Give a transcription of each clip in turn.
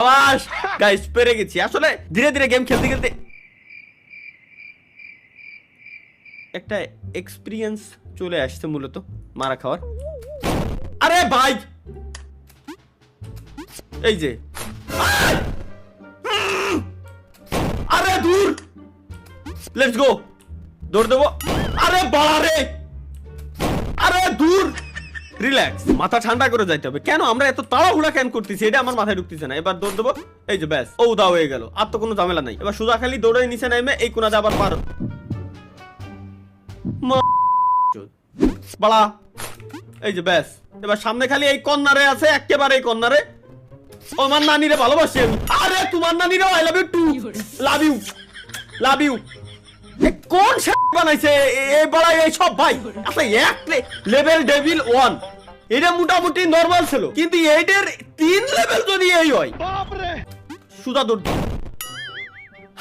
আবাস গাইস পেরে গেছি। আসলে ধীরে ধীরে গেম খেলতে খেলতে একটা এক্সপেরিয়েন্স চলে আসছে মূলত মারা খাওয়ার। আরে ভাই এই যে আরে দূর, লেটস গো, দৌড় দেবো। আরে বাড়া রে, আরে দূর, রিল্যাক্স, মাথা ঠান্ডা করে যাইতে হবে। কেন আমরা এত তাড়াহুড়া কেন করতেছি এটা আমার মাথায় ঢুকতেছে না। এবার দৌড় দেবো, এই যে ব্যাস, ও উদা হয়ে গেল, আর তো কোনো ঝামেলা নাই। এবার সোজা খালি দৌড়ে নিচে নামে এই কোনাতে আবার পার বাড়া, এই যে ব্যাস। এবার সামনে খালি এই কর্নারে আছে, একেবারে এই কর্নারে। ও আমার নানিরে ভালোবাসি আমি। আরে তোমার নানিরে I love you too, love you, love you. কোন বানাইছে এই বড়াই এই সব ভাই? আচ্ছা এক লেভেল ডেভিল 1 এটা মোটামুটি নরমাল ছিল, কিন্তু এইটার 3 লেভেল যদি এই হয় বাপ রে, সুদা দৌড়।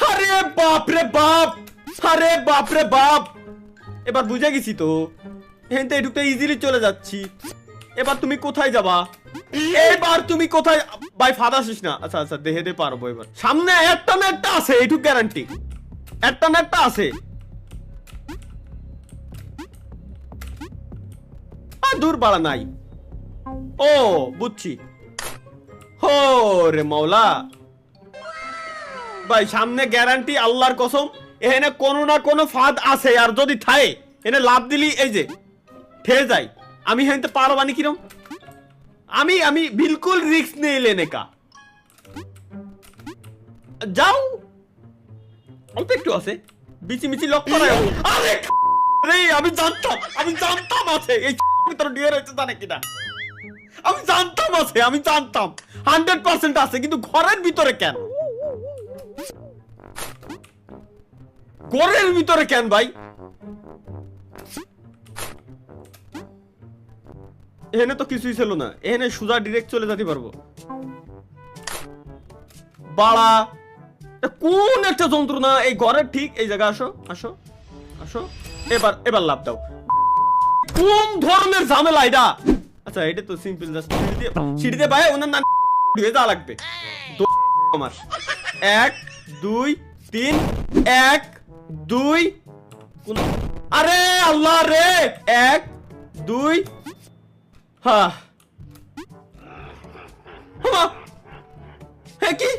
আরে বাপ রে বাপ, আরে বাপ রে বাপ। এবার বুঝে গেছি তো, এখানতে এটুকু ইজিলি চলে যাচ্ছি। এবার তুমি কোথায় যাবা? এবার তুমি কোথায়? ভাই ফাঁদা আসিস না। আচ্ছা আচ্ছা দেখে পারবো। এবার সামনে একটা না একটা আছে, এইটুকু গ্যারান্টি, একটা না একটা আছে। দূর বাড়া নাই। ও বুঝছি, হো রে মাওলা ভাই, সামনে গ্যারান্টি আল্লাহর কসম এখানে কোনো না কোনো ফাঁদ আছে। আর যদি থাকে এনে লাভ দিলি এই যে ঠেয়ে যায়। আমি এখানে পারবানি কিরম? আমি বিলকুল রিস্ক নেই লেনে কা। যাও, অল্প একটু আছে, বিচি মিচি লক করা। আরে রে, আমি জানতাম আছে এই ভিতরে ডিয়ার হইতে জানে কিনা। আমি জানতাম আছে, আমি জানতাম 100% আছে, কিন্তু ঘরের ভিতরে কেন? ঘরের ভিতরে কেন ভাই? এখানে তো কিছুই ছিল না, এখানে সোজা ডাইরেক্ট চলে যেতে পারবো। বাড়া কোন একটা যন্ত্রণা এই ঘরের ঠিক এই জায়গা। আসো আসো আসো, এবার লাভ দাও। কোন ধরনের ঝামেলা এটা? আচ্ছা এটা তো সিম্পল, জাস্ট সিঁড়ি দিয়ে ভাই ওনার নাম ধুয়ে যাওয়া লাগবে। আমার 1 2 3 1 2, আরে আল্লাহ রে, 1 2, হ্যাঁ হ্যাঁ কি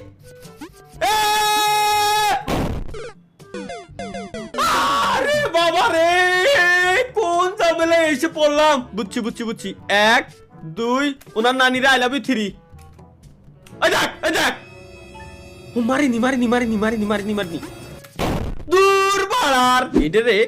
আরে বাবা রে, কোন ঝামেলা এসে পড়লাম। বুঝছি 1 2, ওনার নানিরা আই লাভ ইউ 3। দেখ ও মারিনি দূর বাড়ার। এটা রে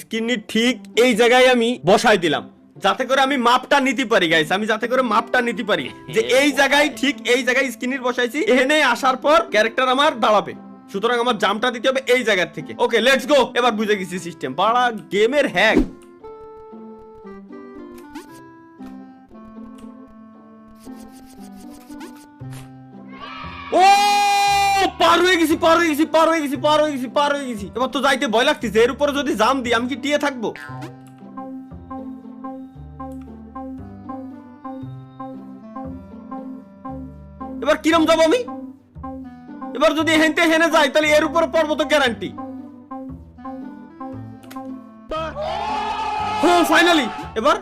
স্ক্রিনে ঠিক এই জায়গায় আমি বসাই দিলাম যাতে করে আমি মাপটা নিতে পারি গাইস। আমি যাতে করে মাপটা নিতে পারি যে এই জায়গায় ঠিক এই জায়গায় স্ক্রিনে বসাইছি, এখানে আসার পর ক্যারেক্টার আমার দাঁড়াবে। সুতরাং আমার জাম্পটা দিতে হবে এই জায়গা থেকে। Okay let's go. এবার বুঝে গেছি সিস্টেম। বাড়া গেমের হ্যাক। ও পার হয়ে গেছি। এবার তো যাইতে ভয় লাগতেছে। এর উপরে যদি জাম দিই আমি কি টিয়ে থাকবো? এবার কিরম যাবো আমি? এবার যদি হেনতে হেনে যাই তাহলে এর উপরে পড়বো তো গ্যারান্টি। ও ফাইনালি এবার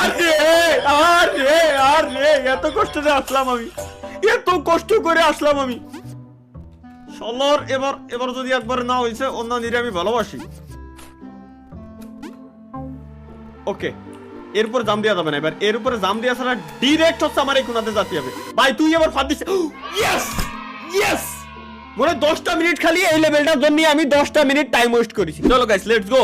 আরে এত কষ্ট করে আসলাম আমি সলর। এবার যদি একবার না হয়েছে, অন্য নিরে আমি ভালোবাসি। ওকে এরপর জাম দেওয়া যাবে না। এবার এর উপরে জাম দেওয়া ছাড়া ডিরেক্ট হচ্ছে আমার এই কোনাতে যেতে হবে। ভাই তুই এবার ফাঁদ দিস। ইয়েস মনে 10টা মিনিট খালি এই লেভেলটার জন্য আমি 10টা মিনিট টাইম ওয়েস্ট করেছি। চলো গাইস লেটস গো।